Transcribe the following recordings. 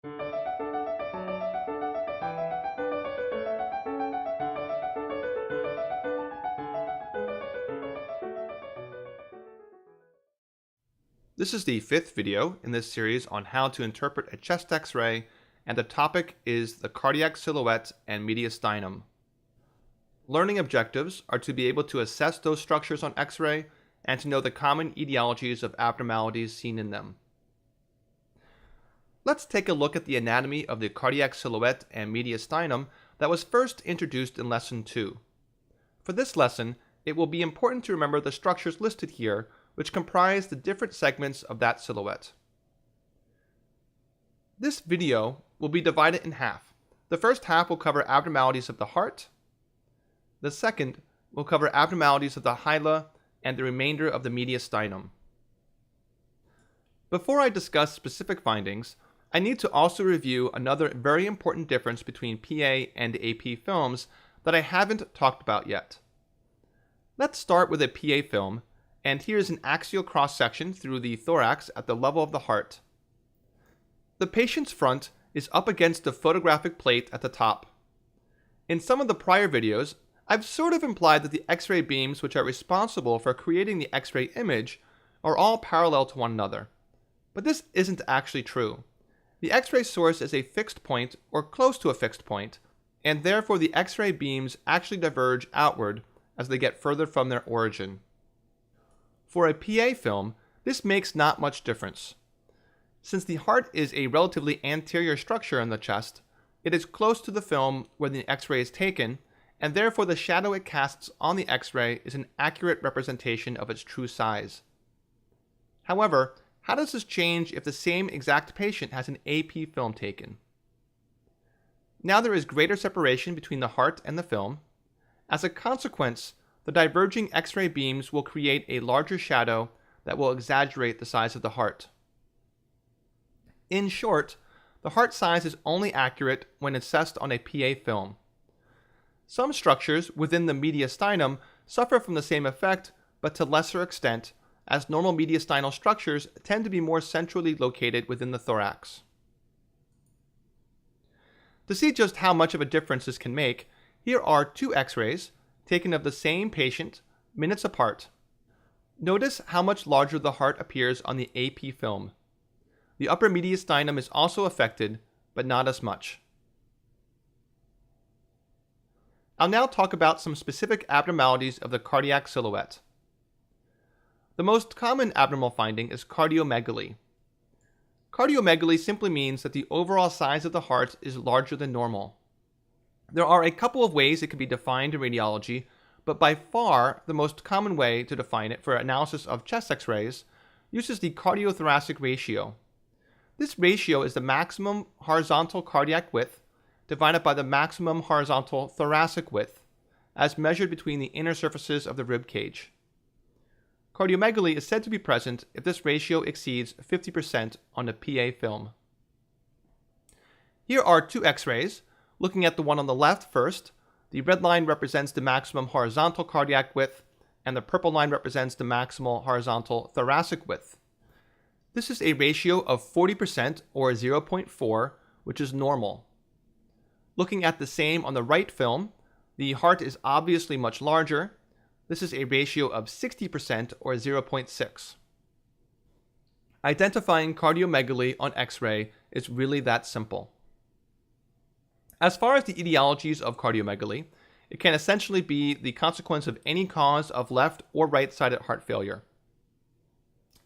This is the fifth video in this series on how to interpret a chest X-ray, and the topic is the cardiac silhouette and mediastinum. Learning objectives are to be able to assess those structures on X-ray and to know the common etiologies of abnormalities seen in them. Let's take a look at the anatomy of the cardiac silhouette and mediastinum that was first introduced in Lesson 2. For this lesson, it will be important to remember the structures listed here, which comprise the different segments of that silhouette. This video will be divided in half. The first half will cover abnormalities of the heart. The second will cover abnormalities of the hyla and the remainder of the mediastinum. Before I discuss specific findings, I need to also review another very important difference between PA and AP films that I haven't talked about yet. Let's start with a PA film, and here's an axial cross-section through the thorax at the level of the heart. The patient's front is up against the photographic plate at the top. In some of the prior videos, I've sort of implied that the X-ray beams which are responsible for creating the X-ray image are all parallel to one another. But this isn't actually true. The X-ray source is a fixed point or close to a fixed point, and therefore the X-ray beams actually diverge outward as they get further from their origin. For a PA film, this makes not much difference. Since the heart is a relatively anterior structure in the chest, it is close to the film where the X-ray is taken, and therefore the shadow it casts on the X-ray is an accurate representation of its true size. However, how does this change if the same exact patient has an AP film taken? Now there is greater separation between the heart and the film. As a consequence, the diverging X-ray beams will create a larger shadow that will exaggerate the size of the heart. In short, the heart size is only accurate when assessed on a PA film. Some structures within the mediastinum suffer from the same effect, but to lesser extent, as normal mediastinal structures tend to be more centrally located within the thorax. To see just how much of a difference this can make, here are two X-rays taken of the same patient, minutes apart. Notice how much larger the heart appears on the AP film. The upper mediastinum is also affected, but not as much. I'll now talk about some specific abnormalities of the cardiac silhouette. The most common abnormal finding is cardiomegaly. Cardiomegaly simply means that the overall size of the heart is larger than normal. There are a couple of ways it can be defined in radiology, but by far the most common way to define it for analysis of chest X-rays uses the cardiothoracic ratio. This ratio is the maximum horizontal cardiac width divided by the maximum horizontal thoracic width, as measured between the inner surfaces of the rib cage. Cardiomegaly is said to be present if this ratio exceeds 50% on a PA film. Here are two X-rays. Looking at the one on the left first, the red line represents the maximum horizontal cardiac width, and the purple line represents the maximal horizontal thoracic width. This is a ratio of 40% or 0.4, which is normal. Looking at the same on the right film, the heart is obviously much larger. This is a ratio of 60% or 0.6. Identifying cardiomegaly on X-ray is really that simple. As far as the etiologies of cardiomegaly, it can essentially be the consequence of any cause of left or right-sided heart failure.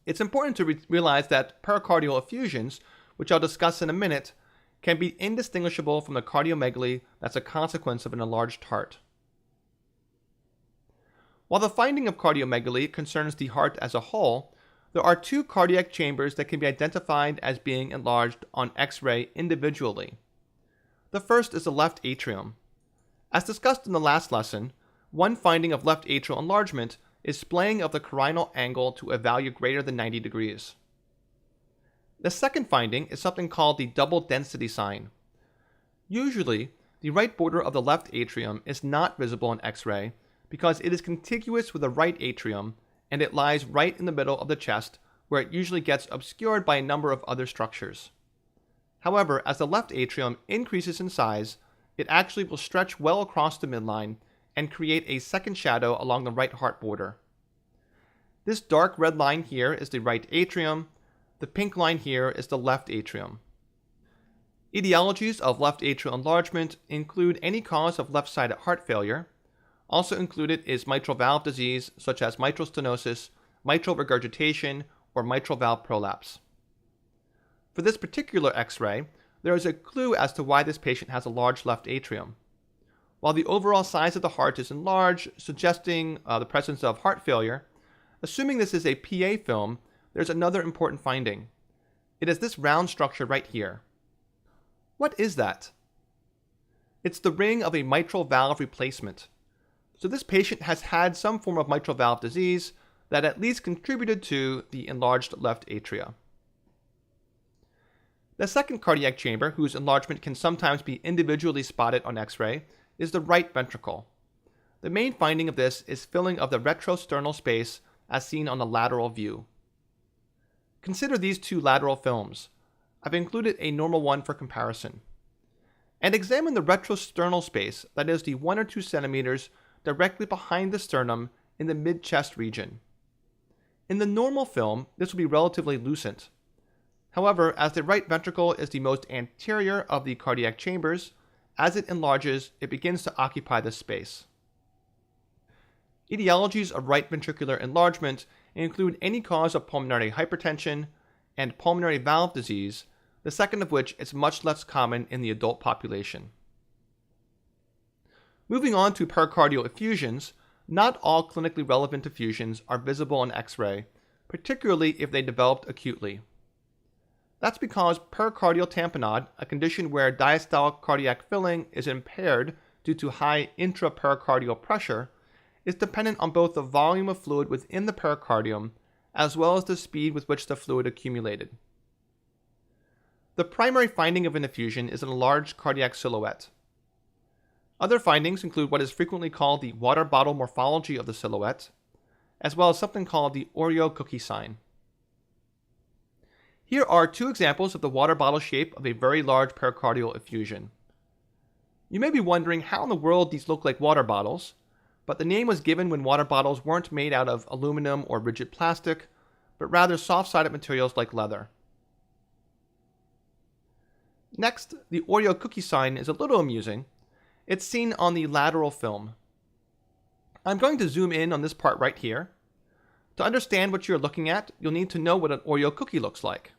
It's important to realize that pericardial effusions, which I'll discuss in a minute, can be indistinguishable from the cardiomegaly that's a consequence of an enlarged heart. While the finding of cardiomegaly concerns the heart as a whole, there are two cardiac chambers that can be identified as being enlarged on X-ray individually. The first is the left atrium. As discussed in the last lesson, one finding of left atrial enlargement is splaying of the carinal angle to a value greater than 90 degrees. The second finding is something called the double density sign. Usually, the right border of the left atrium is not visible in X-ray because it is contiguous with the right atrium and it lies right in the middle of the chest, where it usually gets obscured by a number of other structures. However, as the left atrium increases in size, it actually will stretch well across the midline and create a second shadow along the right heart border. This dark red line here is the right atrium. The pink line here is the left atrium. Etiologies of left atrial enlargement include any cause of left-sided heart failure. Also included is mitral valve disease such as mitral stenosis, mitral regurgitation, or mitral valve prolapse. For this particular X-ray, there is a clue as to why this patient has a large left atrium. While the overall size of the heart is enlarged, suggesting the presence of heart failure, assuming this is a PA film, there's another important finding. It is this round structure right here. What is that? It's the ring of a mitral valve replacement. So this patient has had some form of mitral valve disease that at least contributed to the enlarged left atria. The second cardiac chamber, whose enlargement can sometimes be individually spotted on X-ray, is the right ventricle. The main finding of this is filling of the retrosternal space as seen on the lateral view. Consider these two lateral films. I've included a normal one for comparison. And examine the retrosternal space, that is the 1 or 2 centimeters directly behind the sternum in the mid-chest region. In the normal film, this will be relatively lucent. However, as the right ventricle is the most anterior of the cardiac chambers, as it enlarges, it begins to occupy this space. Etiologies of right ventricular enlargement include any cause of pulmonary hypertension and pulmonary valve disease, the second of which is much less common in the adult population. Moving on to pericardial effusions, not all clinically relevant effusions are visible on X-ray, particularly if they developed acutely. That's because pericardial tamponade, a condition where diastolic cardiac filling is impaired due to high intrapericardial pressure, is dependent on both the volume of fluid within the pericardium as well as the speed with which the fluid accumulated. The primary finding of an effusion is an enlarged cardiac silhouette. Other findings include what is frequently called the water bottle morphology of the silhouette, as well as something called the Oreo cookie sign. Here are two examples of the water bottle shape of a very large pericardial effusion. You may be wondering how in the world these look like water bottles, but the name was given when water bottles weren't made out of aluminum or rigid plastic, but rather soft-sided materials like leather. Next, the Oreo cookie sign is a little amusing. It's seen on the lateral film. I'm going to zoom in on this part right here. To understand what you're looking at, you'll need to know what an Oreo cookie looks like.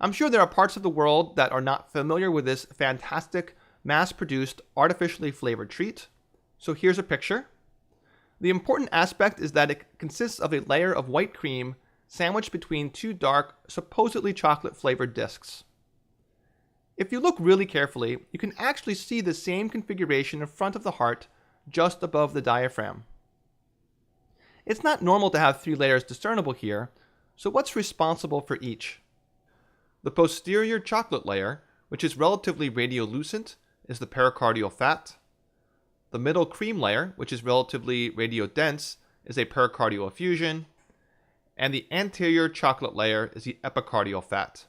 I'm sure there are parts of the world that are not familiar with this fantastic, mass-produced, artificially flavored treat. So here's a picture. The important aspect is that it consists of a layer of white cream sandwiched between two dark, supposedly chocolate-flavored discs. If you look really carefully, you can actually see the same configuration in front of the heart, just above the diaphragm. It's not normal to have 3 layers discernible here, so what's responsible for each? The posterior chocolate layer, which is relatively radiolucent, is the pericardial fat. The middle cream layer, which is relatively radiodense, is a pericardial effusion. And the anterior chocolate layer is the epicardial fat.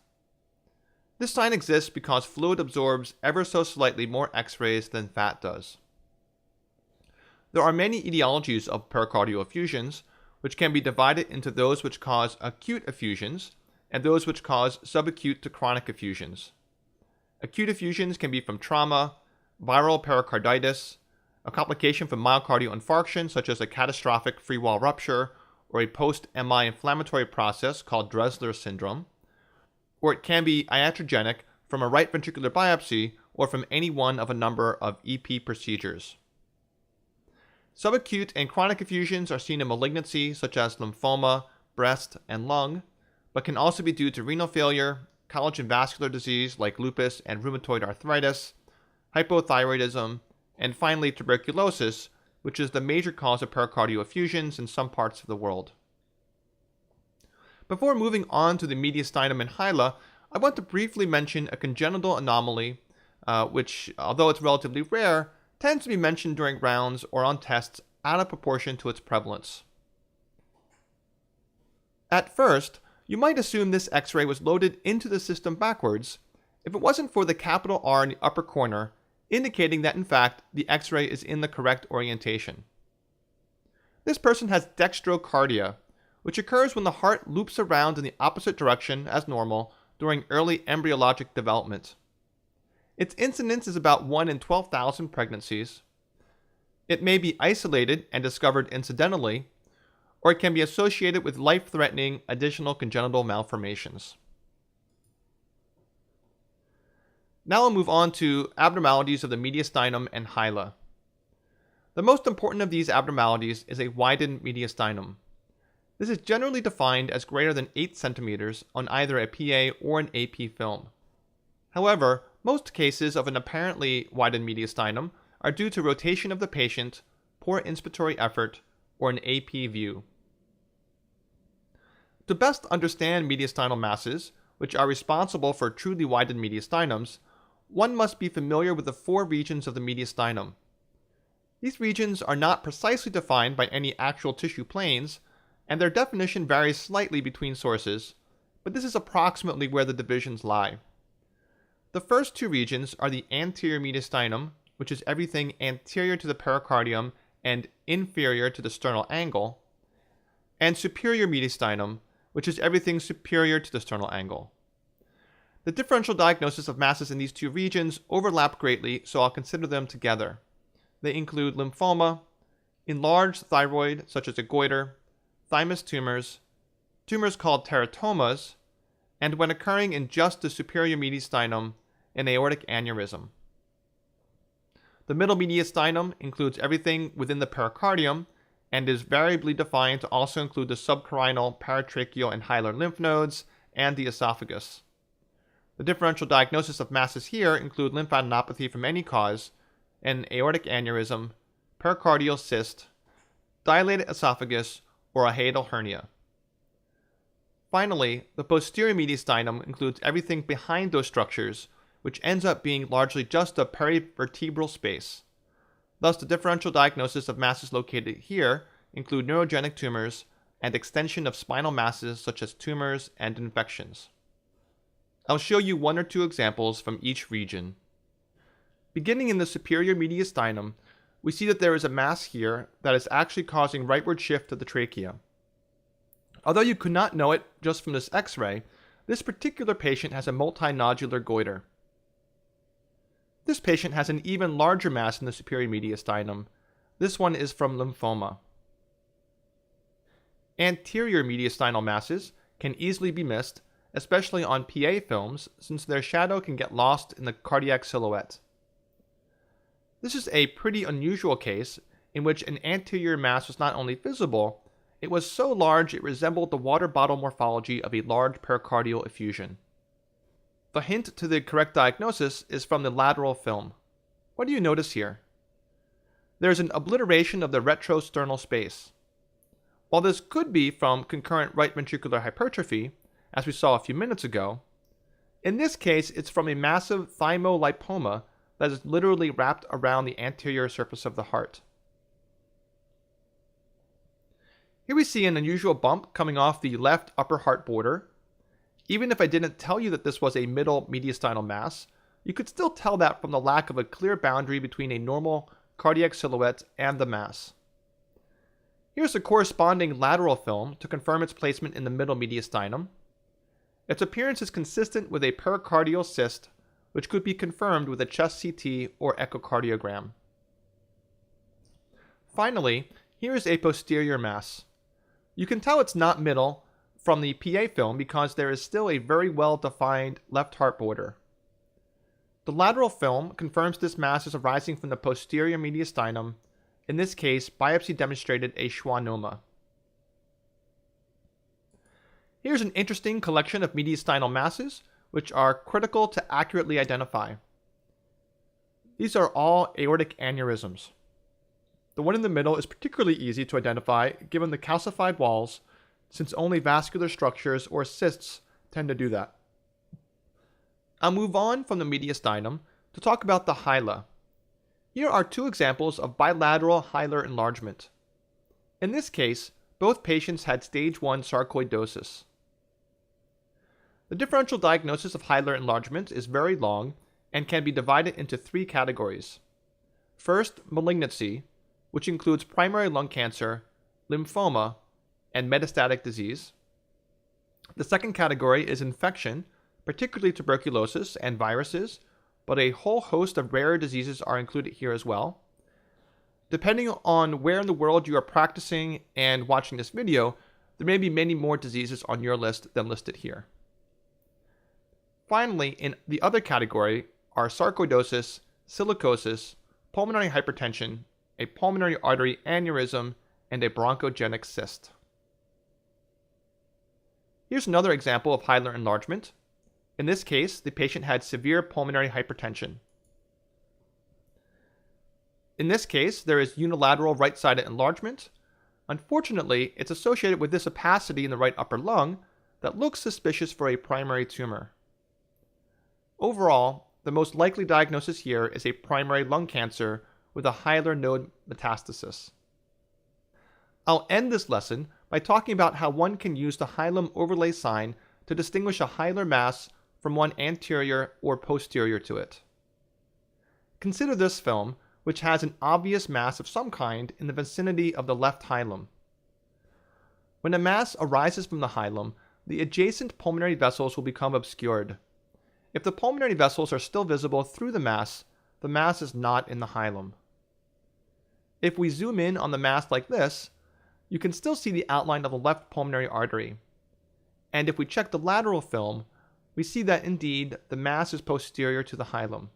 This sign exists because fluid absorbs ever so slightly more X-rays than fat does. There are many etiologies of pericardial effusions, which can be divided into those which cause acute effusions and those which cause subacute to chronic effusions. Acute effusions can be from trauma, viral pericarditis, a complication from myocardial infarction such as a catastrophic free wall rupture or a post-MI inflammatory process called Dressler syndrome, or it can be iatrogenic from a right ventricular biopsy or from any one of a number of EP procedures. Subacute and chronic effusions are seen in malignancy such as lymphoma, breast, and lung, but can also be due to renal failure, collagen vascular disease like lupus and rheumatoid arthritis, hypothyroidism, and finally tuberculosis, which is the major cause of pericardial effusions in some parts of the world. Before moving on to the mediastinum and hyla, I want to briefly mention a congenital anomaly, which, although it's relatively rare, tends to be mentioned during rounds or on tests out of proportion to its prevalence. At first, you might assume this X-ray was loaded into the system backwards, if it wasn't for the capital R in the upper corner, indicating that in fact the X-ray is in the correct orientation. This person has dextrocardia, which occurs when the heart loops around in the opposite direction as normal during early embryologic development. Its incidence is about 1 in 12,000 pregnancies. It may be isolated and discovered incidentally, or it can be associated with life-threatening additional congenital malformations. Now I'll move on to abnormalities of the mediastinum and hyla. The most important of these abnormalities is a widened mediastinum. This is generally defined as greater than 8 centimeters on either a PA or an AP film. However, most cases of an apparently widened mediastinum are due to rotation of the patient, poor inspiratory effort, or an AP view. To best understand mediastinal masses, which are responsible for truly widened mediastinums, one must be familiar with the 4 regions of the mediastinum. These regions are not precisely defined by any actual tissue planes, and their definition varies slightly between sources, but this is approximately where the divisions lie. The first 2 regions are the anterior mediastinum, which is everything anterior to the pericardium and inferior to the sternal angle, and superior mediastinum, which is everything superior to the sternal angle. The differential diagnosis of masses in these 2 regions overlap greatly, so I'll consider them together. They include lymphoma, enlarged thyroid such as a goiter, thymus tumors, tumors called teratomas, and when occurring in just the superior mediastinum, an aortic aneurysm. The middle mediastinum includes everything within the pericardium and is variably defined to also include the subcarinal, paratracheal, and hilar lymph nodes and the esophagus. The differential diagnosis of masses here include lymphadenopathy from any cause, an aortic aneurysm, pericardial cyst, dilated esophagus, or a hiatal hernia. Finally, the posterior mediastinum includes everything behind those structures, which ends up being largely just a perivertebral space. Thus, the differential diagnosis of masses located here include neurogenic tumors and extension of spinal masses such as tumors and infections. I'll show you 1 or 2 examples from each region. Beginning in the superior mediastinum, we see that there is a mass here that is actually causing rightward shift of the trachea. Although you could not know it just from this X-ray, this particular patient has a multinodular goiter. This patient has an even larger mass in the superior mediastinum. This one is from lymphoma. Anterior mediastinal masses can easily be missed, especially on PA films, since their shadow can get lost in the cardiac silhouette. This is a pretty unusual case in which an anterior mass was not only visible, it was so large it resembled the water bottle morphology of a large pericardial effusion. The hint to the correct diagnosis is from the lateral film. What do you notice here? There is an obliteration of the retrosternal space. While this could be from concurrent right ventricular hypertrophy, as we saw a few minutes ago, in this case it's from a massive thymolipoma that is literally wrapped around the anterior surface of the heart. Here we see an unusual bump coming off the left upper heart border. Even if I didn't tell you that this was a middle mediastinal mass, you could still tell that from the lack of a clear boundary between a normal cardiac silhouette and the mass. Here's a corresponding lateral film to confirm its placement in the middle mediastinum. Its appearance is consistent with a pericardial cyst, which could be confirmed with a chest CT or echocardiogram. Finally, here is a posterior mass. You can tell it's not middle from the PA film because there is still a very well-defined left heart border. The lateral film confirms this mass is arising from the posterior mediastinum. In this case, biopsy demonstrated a schwannoma. Here's an interesting collection of mediastinal masses, which are critical to accurately identify. These are all aortic aneurysms. The one in the middle is particularly easy to identify given the calcified walls, since only vascular structures or cysts tend to do that. I'll move on from the mediastinum to talk about the hyla. Here are 2 examples of bilateral hilar enlargement. In this case, both patients had stage 1 sarcoidosis. The differential diagnosis of hilar enlargement is very long and can be divided into 3 categories. First, malignancy, which includes primary lung cancer, lymphoma, and metastatic disease. The second category is infection, particularly tuberculosis and viruses, but a whole host of rare diseases are included here as well. Depending on where in the world you are practicing and watching this video, there may be many more diseases on your list than listed here. Finally, in the other category are sarcoidosis, silicosis, pulmonary hypertension, a pulmonary artery aneurysm, and a bronchogenic cyst. Here's another example of hilar enlargement. In this case, the patient had severe pulmonary hypertension. In this case, there is unilateral right-sided enlargement. Unfortunately, it's associated with this opacity in the right upper lung that looks suspicious for a primary tumor. Overall, the most likely diagnosis here is a primary lung cancer with a hilar node metastasis. I'll end this lesson by talking about how one can use the hilum overlay sign to distinguish a hilar mass from one anterior or posterior to it. Consider this film, which has an obvious mass of some kind in the vicinity of the left hilum. When a mass arises from the hilum, the adjacent pulmonary vessels will become obscured. If the pulmonary vessels are still visible through the mass is not in the hilum. If we zoom in on the mass like this, you can still see the outline of the left pulmonary artery. And if we check the lateral film, we see that indeed the mass is posterior to the hilum.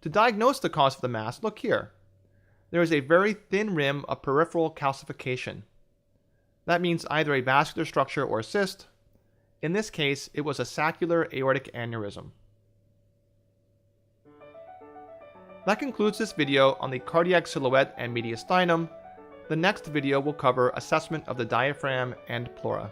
To diagnose the cause of the mass, look here. There is a very thin rim of peripheral calcification. That means either a vascular structure or a cyst. In this case, it was a saccular aortic aneurysm. That concludes this video on the cardiac silhouette and mediastinum. The next video will cover assessment of the diaphragm and pleura.